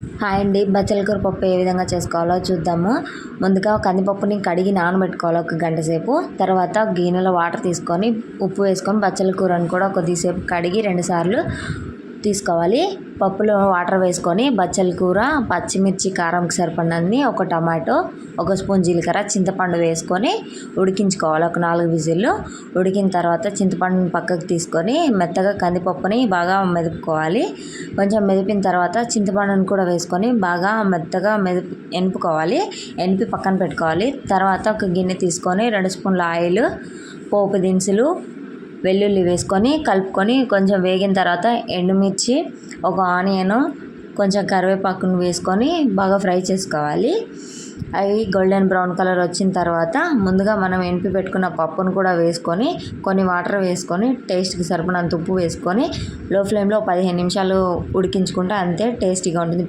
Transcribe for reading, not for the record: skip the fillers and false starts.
Hi అండి. బచ్చల కూర పప్పు ఏ విధంగా చేసుకోవాలో చూద్దాము. ముందుగా కందిపప్పుని కడిగి నానబెట్టుకోవాలి ఒక గంట సేపు. తర్వాత గిన్నెలో వాటర్ తీసుకొని ఉప్పు వేసుకొని బచ్చల కూరని కూడా కొద్దిసేపు కడిగి 2 సార్లు తీసుకోవాలి. పప్పులో వాటర్ వేసుకొని బచ్చల కూర, పచ్చిమిర్చి, కారంకి సరిపడినన్ని, ఒక టమాటో, 1 స్పూన్ జీలకర్ర, చింతపండు వేసుకొని ఉడికించుకోవాలి ఒక 4 విజిల్లు. ఉడికిన తర్వాత చింతపండుని పక్కకు తీసుకొని మెత్తగా కందిపప్పుని బాగా మెదుపుకోవాలి. కొంచెం మెదిపిన తర్వాత చింతపండుని కూడా వేసుకొని బాగా మెత్తగా ఎనుపుకోవాలి. ఎనిపి పక్కన పెట్టుకోవాలి. తర్వాత ఒక గిన్నె తీసుకొని 2 స్పూన్ల ఆయిల్, పోపు దినుసులు, వెల్లుల్లి వేసుకొని కలుపుకొని కొంచెం వేగిన తర్వాత ఎండుమిర్చి, ఒక ఆనియను, కొంచెం కరివేపాకును వేసుకొని బాగా ఫ్రై చేసుకోవాలి. అవి గోల్డెన్ బ్రౌన్ కలర్ వచ్చిన తర్వాత ముందుగా మనం ఎనిపి పెట్టుకున్న పప్పును కూడా వేసుకొని కొన్ని వాటర్ వేసుకొని టేస్ట్కి సరిపడినంత ఉప్పు వేసుకొని లో ఫ్లేమ్లో 15 నిమిషాలు ఉడికించుకుంటే అంతే టేస్టీగా ఉంటుంది.